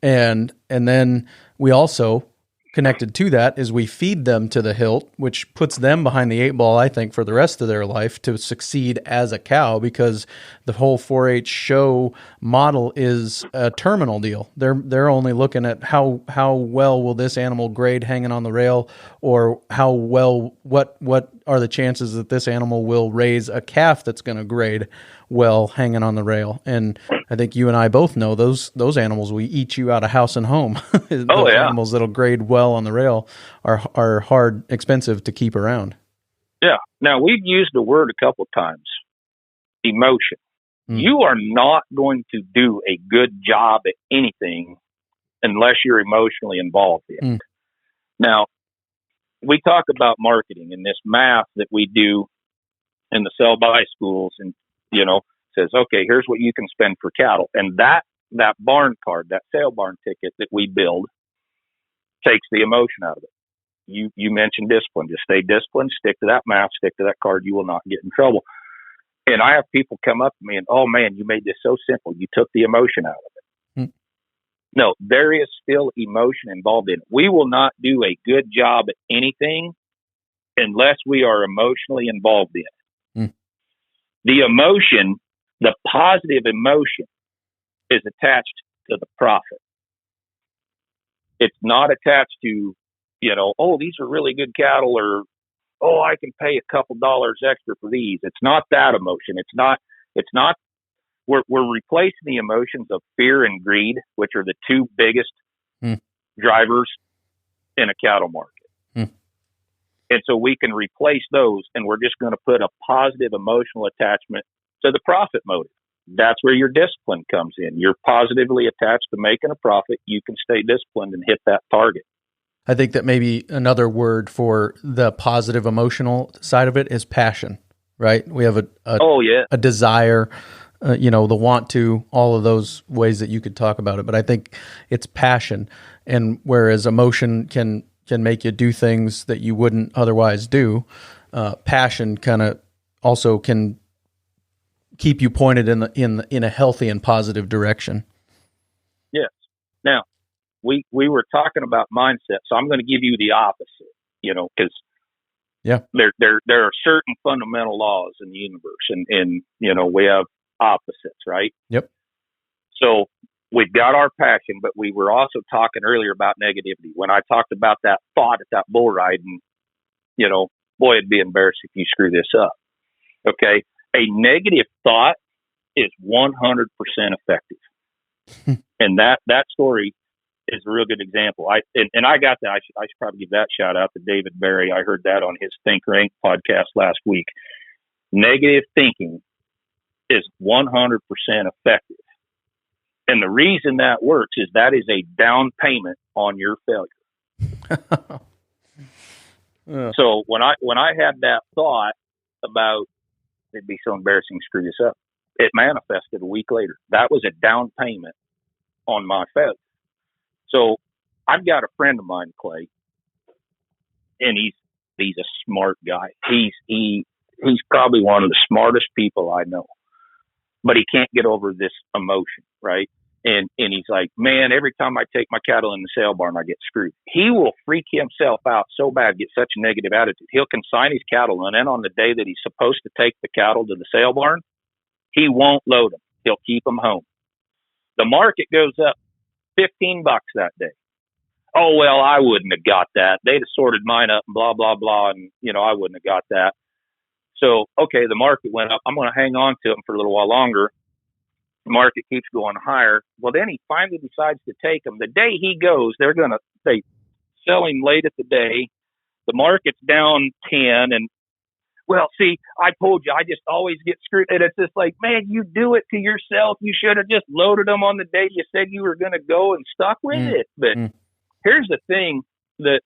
And then we also, connected to that, is we feed them to the hilt, which puts them behind the 8 ball, I think, for the rest of their life to succeed as a cow, because the whole 4-H show model is a terminal deal. They're only looking at how well will this animal grade hanging on the rail, or how well, what are the chances that this animal will raise a calf that's going to grade well hanging on the rail? And I think you and I both know those animals will eat you out of house and home. Those animals that'll grade well on the rail are hard, expensive to keep around. Yeah. Now, we've used the word a couple of times, emotion. You are not going to do a good job at anything unless you're emotionally involved in it. Now, we talk about marketing and this math that we do in the sell-by schools, and, says, okay, here's what you can spend for cattle. And that barn card, that sale barn ticket that we build takes the emotion out of it. You mentioned discipline. Just stay disciplined, stick to that math, stick to that card. You will not get in trouble. And I have people come up to me and, oh, man, you made this so simple. You took the emotion out of it. No, there is still emotion involved in it. We will not do a good job at anything unless we are emotionally involved in it. The emotion, the positive emotion, is attached to the profit. It's not attached to, oh, these are really good cattle, or, oh, I can pay a couple dollars extra for these. It's not that emotion. It's not, we're replacing the emotions of fear and greed, which are the two biggest drivers in a cattle market. And so we can replace those, and we're just going to put a positive emotional attachment to the profit motive. That's where your discipline comes in. You're positively attached to making a profit. You can stay disciplined and hit that target. I think that maybe another word for the positive emotional side of it is passion, right? We have a desire, the want to, all of those ways that you could talk about it. But I think it's passion. And whereas emotion can make you do things that you wouldn't otherwise do, passion kind of also can keep you pointed in a healthy and positive direction. Yes. Now, we were talking about mindset, so I'm going to give you the opposite, because there are certain fundamental laws in the universe, and we have opposites, right? Yep. So we've got our passion, but we were also talking earlier about negativity. When I talked about that thought at that bull ride, and boy, it'd be embarrassing if you screw this up. Okay, a negative thought is 100% effective, and that story is a real good example. I got that. I should probably give that shout out to David Barry. I heard that on his Think Rank podcast last week. Negative thinking is 100% effective. And the reason that works is that is a down payment on your failure. So when I had that thought about it'd be so embarrassing to screw this up, it manifested a week later. That was a down payment on my failure. So I've got a friend of mine, Clay, and he's a smart guy. He's probably one of the smartest people I know, but he can't get over this emotion, right? And he's like, man, every time I take my cattle in the sale barn, I get screwed. He will freak himself out so bad, get such a negative attitude. He'll consign his cattle, and then on the day that he's supposed to take the cattle to the sale barn, he won't load them. He'll keep them home. The market goes up $15 that day. Oh, well, I wouldn't have got that. They'd have sorted mine up and blah, blah, blah. And, I wouldn't have got that. So, okay, the market went up. I'm going to hang on to them for a little while longer. The market keeps going higher. Well, then he finally decides to take them. The day he goes, they sell him late at the day. The market's down 10. And, well, see, I told you, I just always get screwed. And it's just like, man, you do it to yourself. You should have just loaded them on the day you said you were going to go and stuck with it. But here's the thing that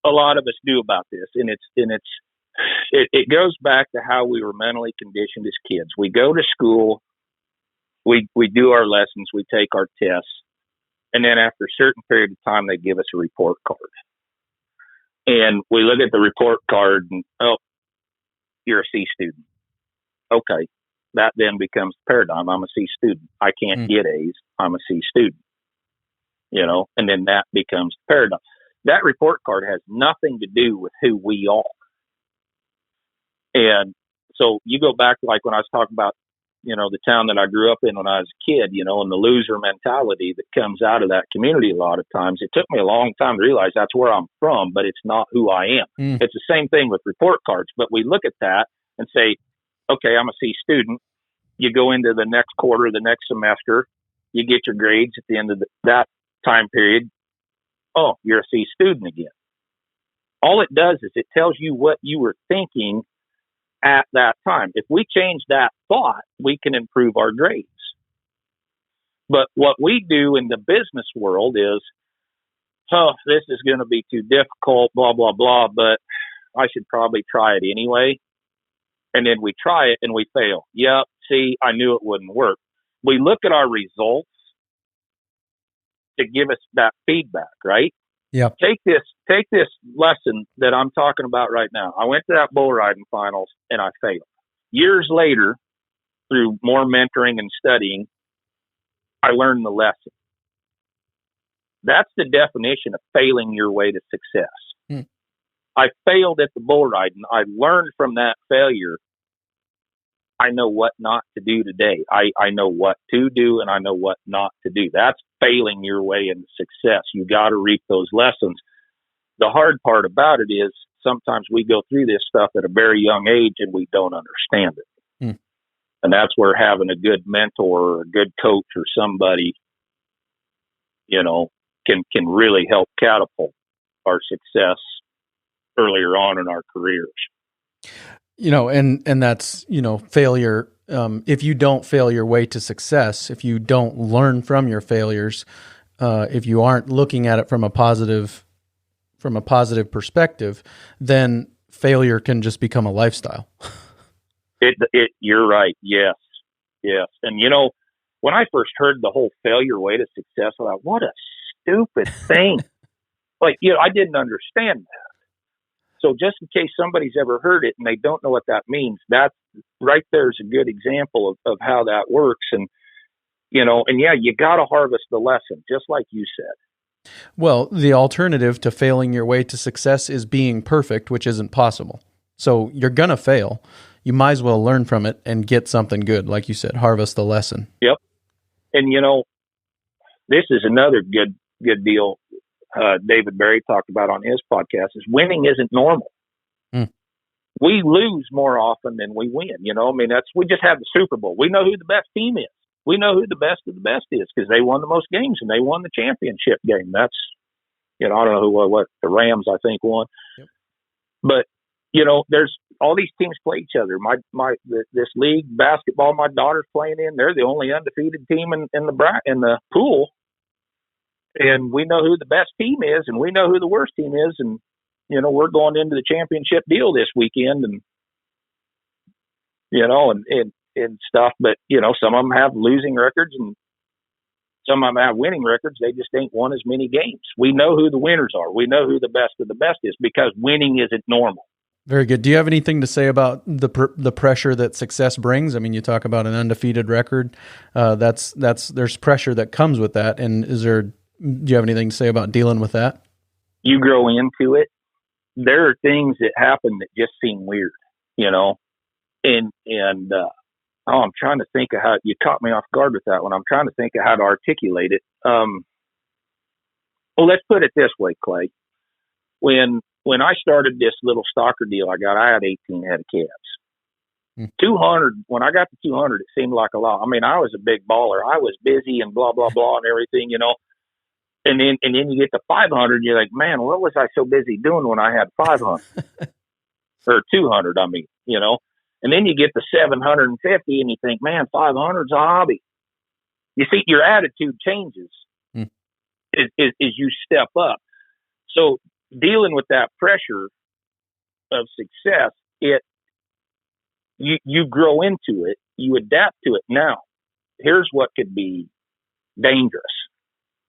a lot of us do about this, and it goes back to how we were mentally conditioned as kids. We go to school, we do our lessons, we take our tests, and then after a certain period of time, they give us a report card. And we look at the report card and, oh, you're a C student. Okay. That then becomes the paradigm. I'm a C student. I can't get A's. I'm a C student. And then that becomes the paradigm. That report card has nothing to do with who we are. And so you go back, like when I was talking about the town that I grew up in when I was a kid, and the loser mentality that comes out of that community a lot of times. It took me a long time to realize that's where I'm from, but it's not who I am. It's the same thing with report cards, but we look at that and say, okay, I'm a C student. You go into the next quarter, the next semester, you get your grades at the end of that time period. Oh, you're a C student again. All it does is it tells you what you were thinking at that time. If we change that thought, we can improve our grades. But what we do in the business world is, this is going to be too difficult, blah, blah, blah, but I should probably try it anyway. And then we try it and we fail. Yep, see, I knew it wouldn't work. We look at our results to give us that feedback, right? Yeah. Take this lesson that I'm talking about right now. I went to that bull riding finals and I failed. Years later, through more mentoring and studying, I learned the lesson. That's the definition of failing your way to success. I failed at the bull riding. I learned from that failure. I know what not to do today. I know what to do and I know what not to do. That's failing your way into success. You got to reap those lessons. The hard part about it is sometimes we go through this stuff at a very young age and we don't understand it. And that's where having a good mentor or a good coach or somebody, can really help catapult our success earlier on in our careers. And that's, failure. If you don't fail your way to success, if you don't learn from your failures, if you aren't looking at it from a positive perspective, then failure can just become a lifestyle. You're right. Yes. And when I first heard the whole failure way to success, I thought, what a stupid thing. I didn't understand that. So just in case somebody's ever heard it and they don't know what that means, that right there is a good example of how that works. And, you got to harvest the lesson, just like you said. Well, the alternative to failing your way to success is being perfect, which isn't possible. So you're going to fail. You might as well learn from it and get something good. Like you said, harvest the lesson. Yep. And, this is another good deal. David Berry talked about on his podcast is winning isn't normal. We lose more often than we win. We just have the Super Bowl. We know who the best team is. We know who the best of the best is because they won the most games and they won the championship game. That's, I don't know what the Rams, I think, won. Yep. But, there's all these teams play each other. This league basketball my daughter's playing in, they're the only undefeated team in the pool. And we know who the best team is and we know who the worst team is. And, we're going into the championship deal this weekend and, and stuff. But, some of them have losing records and some of them have winning records. They just ain't won as many games. We know who the winners are. We know who the best of the best is because winning isn't normal. Very good. Do you have anything to say about the pressure that success brings? I mean, you talk about an undefeated record. There's pressure that comes with that. And do you have anything to say about dealing with that? You grow into it. There are things that happen that just seem weird, I'm trying to think of how you caught me off guard with that one. I'm trying to think of how to articulate it. Well, let's put it this way, Clay. When I started this little stalker deal I had 18 head of calves. 200, when I got to 200, it seemed like a lot. I mean, I was a big baller. I was busy and blah, blah, blah and everything, And then you get to 500, you're like, man, what was I so busy doing when I had 500 or 200? I mean, and then you get to 750 and you think, man, 500's a hobby. You see, your attitude changes as you step up. So dealing with that pressure of success, you grow into it, you adapt to it. Now, here's what could be dangerous.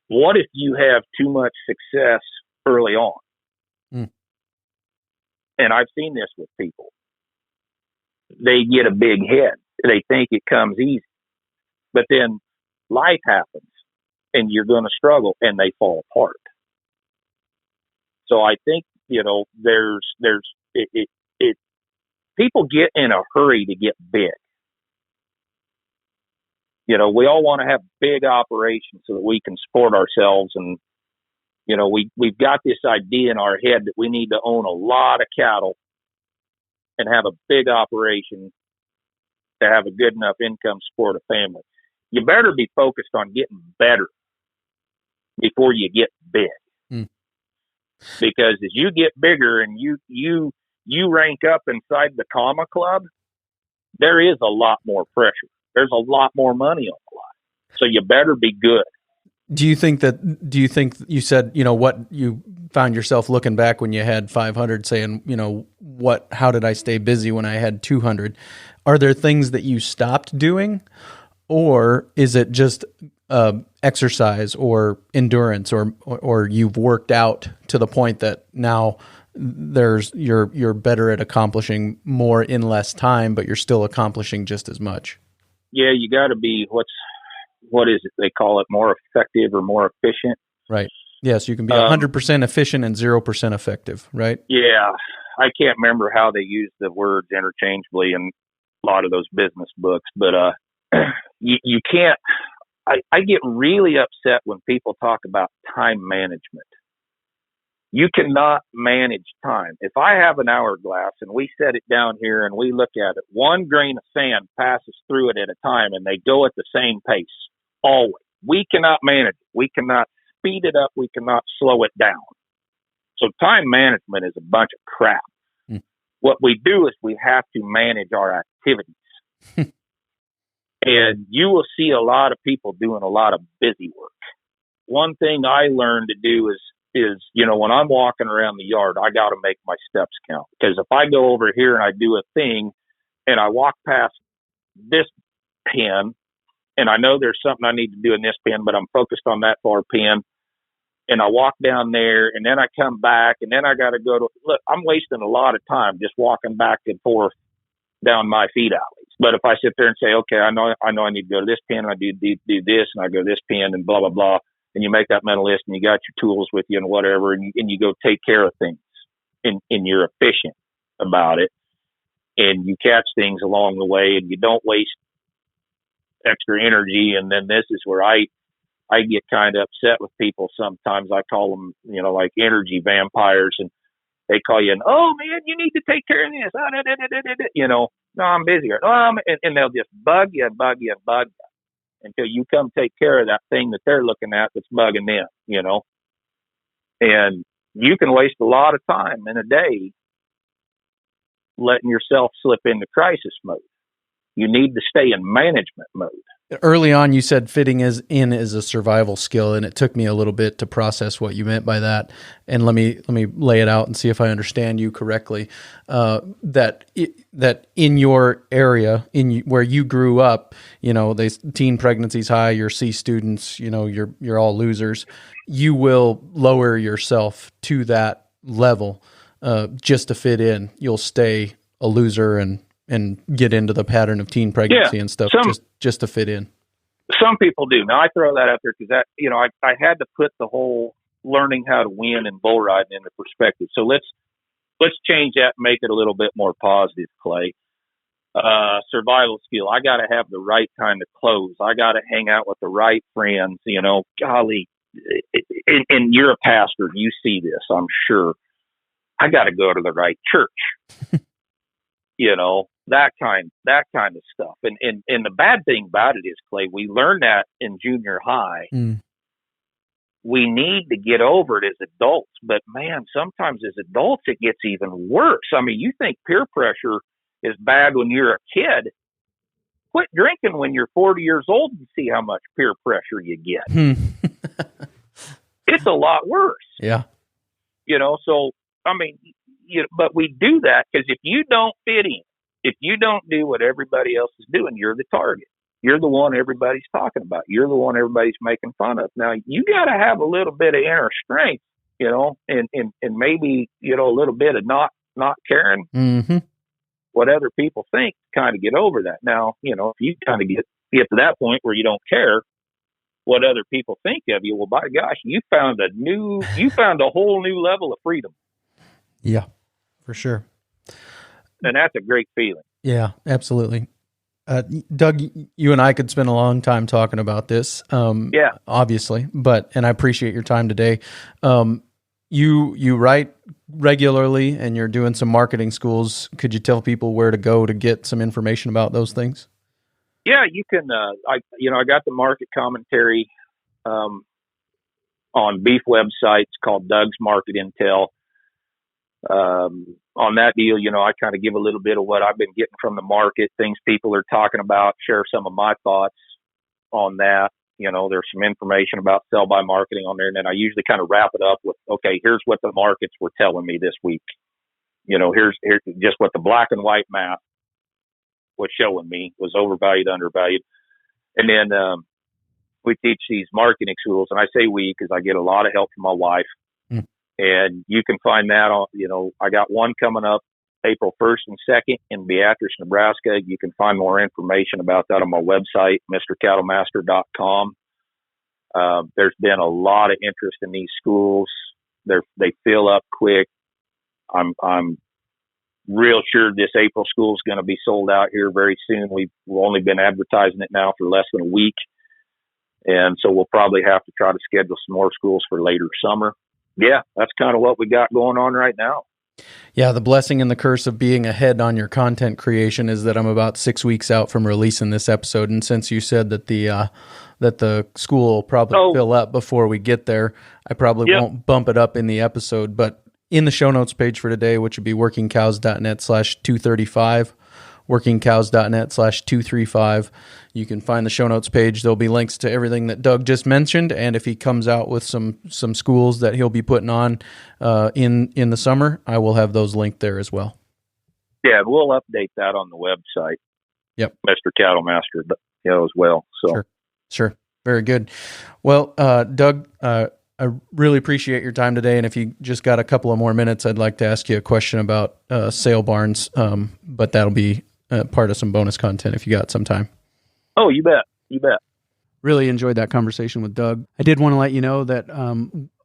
What if you have too much success early on? And I've seen this with people. They get a big head. They think it comes easy. But then life happens and you're going to struggle and they fall apart. So I think, people get in a hurry to get big. You know, we all want to have big operations so that we can support ourselves. And, you know, we've got this idea in our head that we need to own a lot of cattle and have a big operation to have a good enough income to support a family. You better be focused on getting better before you get big. Mm. Because as you get bigger and you rank up inside the comma club, there is a lot more pressure. There's a lot more money on the line. So you better be good. Do you think you said, you know, what you found yourself looking back when you had 500 saying, you know, how did I stay busy when I had 200? Are there things that you stopped doing, or is it just exercise or endurance, or you've worked out to the point that now you're better at accomplishing more in less time, but you're still accomplishing just as much? Yeah, you got to be what is it? They call it more effective or more efficient. Right. Yes, you can be 100% efficient and 0% effective, right? Yeah. I can't remember how they use the words interchangeably in a lot of those business books, but you can't. I get really upset when people talk about time management. You cannot manage time. If I have an hourglass and we set it down here and we look at it, one grain of sand passes through it at a time and they go at the same pace, always. We cannot manage it. We cannot speed it up. We cannot slow it down. So time management is a bunch of crap. Hmm. What we do is we have to manage our activities. And you will see a lot of people doing a lot of busy work. One thing I learned to do is, you know, when I'm walking around the yard, I got to make my steps count. Because if I go over here and I do a thing and I walk past this pen and I know there's something I need to do in this pen, but I'm focused on that far pen, and I walk down there and then I come back and then I got to look, I'm wasting a lot of time just walking back and forth down my feed alleys. But if I sit there and say, okay, I know I need to go to this pen, and I do this, and I go to this pen, and blah, blah, blah, and you make that mental list, and you got your tools with you and whatever, and you go take care of things, and you're efficient about it, and you catch things along the way, and you don't waste extra energy. And then this is where I get kind of upset with people sometimes. I call them, you know, like energy vampires, and they call you, oh man, you need to take care of this. You know, no, I'm busy. And they'll just bug you until you come take care of that thing that they're looking at that's bugging them, you know. And you can waste a lot of time in a day letting yourself slip into crisis mode. You need to stay in management mode. Early on, you said fitting is a survival skill, and it took me a little bit to process what you meant by that. And let me lay it out and see if I understand you correctly. That in your area, where you grew up, you know, teen pregnancy's high. You're C students, you know, you're all losers. You will lower yourself to that level just to fit in. You'll stay a loser and get into the pattern of teen pregnancy and stuff just to fit in. Some people do. Now I throw that out there because that, you know, I had to put the whole learning how to win and bull riding into perspective. So let's change that and make it a little bit more positive, Clay. Survival skill. I got to have the right kind of clothes. I got to hang out with the right friends, you know, golly. And you're a pastor. You see this, I'm sure. I got to go to the right church. You know, that kind of stuff. And the bad thing about it is, Clay, we learned that in junior high. Mm. We need to get over it as adults, but man, sometimes as adults it gets even worse. I mean, you think peer pressure is bad when you're a kid. Quit drinking when you're 40 years old and see how much peer pressure you get. It's a lot worse. Yeah. You know, so, I mean, but we do that because if you don't fit in, if you don't do what everybody else is doing, you're the target. You're the one everybody's talking about. You're the one everybody's making fun of. Now, you got to have a little bit of inner strength, you know, and maybe, you know, a little bit of not caring what other people think to kind of get over that. Now, you know, if you kind of get to that point where you don't care what other people think of you, well, by gosh, you found a whole new level of freedom. Yeah, for sure. And that's a great feeling. Yeah, absolutely. Doug, you and I could spend a long time talking about this. Obviously, and I appreciate your time today. You write regularly and you're doing some marketing schools. Could you tell people where to go to get some information about those things? Yeah, you can. I got the market commentary on beef websites called Doug's Market Intel. On that deal, I kind of give a little bit of what I've been getting from the market, things people are talking about, share some of my thoughts on that. There's some information about sell by marketing on there. And then I usually kind of wrap it up with, okay, here's what the markets were telling me this week. Here's just what the black and white math was showing me was overvalued, undervalued. And then, we teach these marketing schools, and I say we, because I get a lot of help from my wife. And you can find that on, I got one coming up April 1st and 2nd in Beatrice, Nebraska. You can find more information about that on my website, mrcattlemaster.com. There's been a lot of interest in these schools. They fill up quick. I'm real sure this April school is going to be sold out here very soon. We've only been advertising it now for less than a week. And so we'll probably have to try to schedule some more schools for later summer. Yeah, that's kind of what we got going on right now. Yeah, the blessing and the curse of being ahead on your content creation is that I'm about 6 weeks out from releasing this episode. And since you said that the school will probably fill up before we get there, I probably won't bump it up in the episode. But in the show notes page for today, which would be workingcows.net/235, workingcows.net/235. You can find the show notes page. There'll be links to everything that Doug just mentioned, and if he comes out with some schools that he'll be putting on in the summer, I will have those linked there as well. Yeah, we'll update that on the website. Yep, Mr. Cattlemaster, as well. So sure, very good. Well, Doug, I really appreciate your time today, and if you just got a couple of more minutes, I'd like to ask you a question about sale barns, but that'll be part of some bonus content if you got some time. Oh, you bet. Really enjoyed that conversation with Doug. I did want to let you know that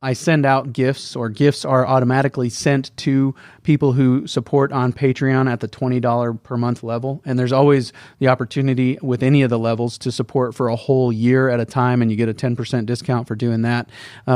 I send out gifts, or gifts are automatically sent to people who support on Patreon at the $20 per month level. And there's always the opportunity with any of the levels to support for a whole year at a time, and you get a 10% discount for doing that.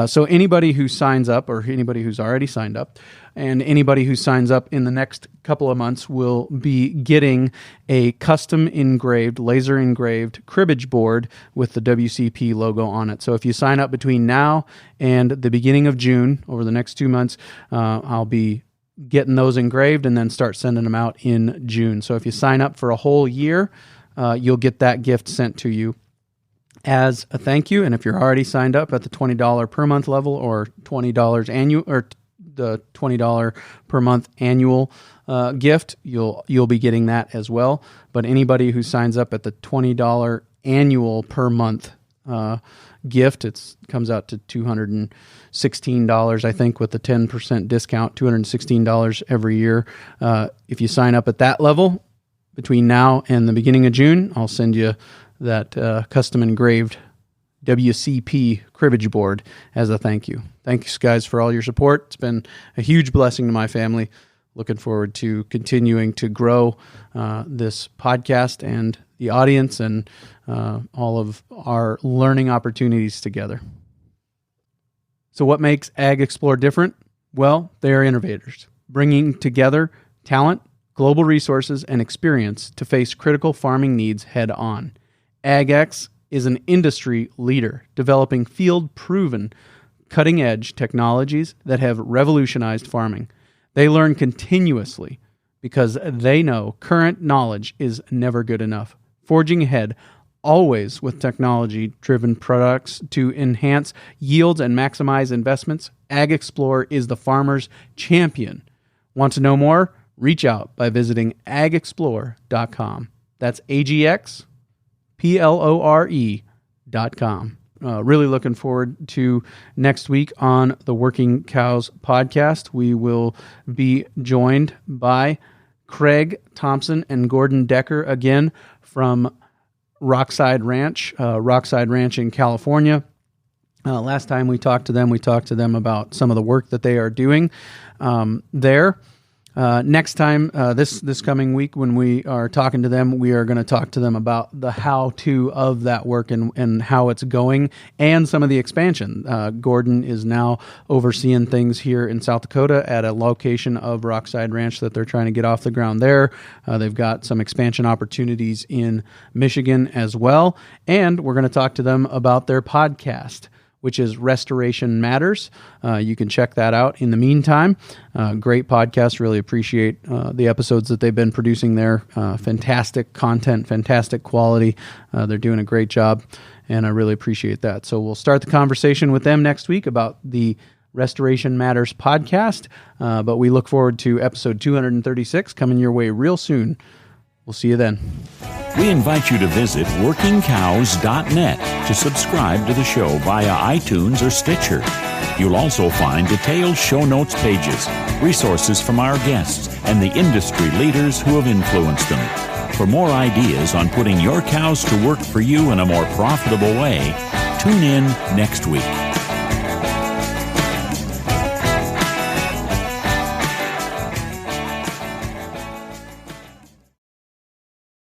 So anybody who signs up, or anybody who's already signed up, and anybody who signs up in the next couple of months will be getting a custom engraved, laser engraved cribbage board with the WCP logo on it. So if you sign up between now and the beginning of June, over the next 2 months, I'll be getting those engraved and then start sending them out in June. So if you sign up for a whole year, you'll get that gift sent to you as a thank you. And if you're already signed up at the $20 per month level, or $20 annual, or the $20 per month annual gift, you'll be getting that as well. But anybody who signs up at the $20 annual per month gift, it comes out to $216, I think, with the 10% discount, $216 every year. If you sign up at that level between now and the beginning of June, I'll send you that custom engraved WCP cribbage board as a thank you. Thanks, guys, for all your support. It's been a huge blessing to my family. Looking forward to continuing to grow this podcast and the audience and all of our learning opportunities together. So what makes Ag Explore different? Well, they are innovators, bringing together talent, global resources, and experience to face critical farming needs head on. AgX is an industry leader, developing field-proven, cutting-edge technologies that have revolutionized farming. They learn continuously because they know current knowledge is never good enough. Forging ahead, always with technology-driven products to enhance yields and maximize investments, AgExplore is the farmer's champion. Want to know more? Reach out by visiting agexplore.com. That's AGXPLORE.com. Really looking forward to next week on the Working Cows podcast. We will be joined by Craig Thompson and Gordon Decker again from Rockside Ranch in California. Last time we talked to them about some of the work that they are doing there. Next time, this coming week, when we are talking to them, we are going to talk to them about the how-to of that work and how it's going, and some of the expansion. Gordon is now overseeing things here in South Dakota at a location of Rockside Ranch that they're trying to get off the ground there. They've got some expansion opportunities in Michigan as well, and we're going to talk to them about their podcast, which is Restoration Matters. You can check that out in the meantime. Great podcast. Really appreciate the episodes that they've been producing there. Fantastic content, fantastic quality. They're doing a great job, and I really appreciate that. So we'll start the conversation with them next week about the Restoration Matters podcast, but we look forward to episode 236 coming your way real soon. We'll see you then. We invite you to visit workingcows.net to subscribe to the show via iTunes or Stitcher. You'll also find detailed show notes pages, resources from our guests, and the industry leaders who have influenced them. For more ideas on putting your cows to work for you in a more profitable way, tune in next week.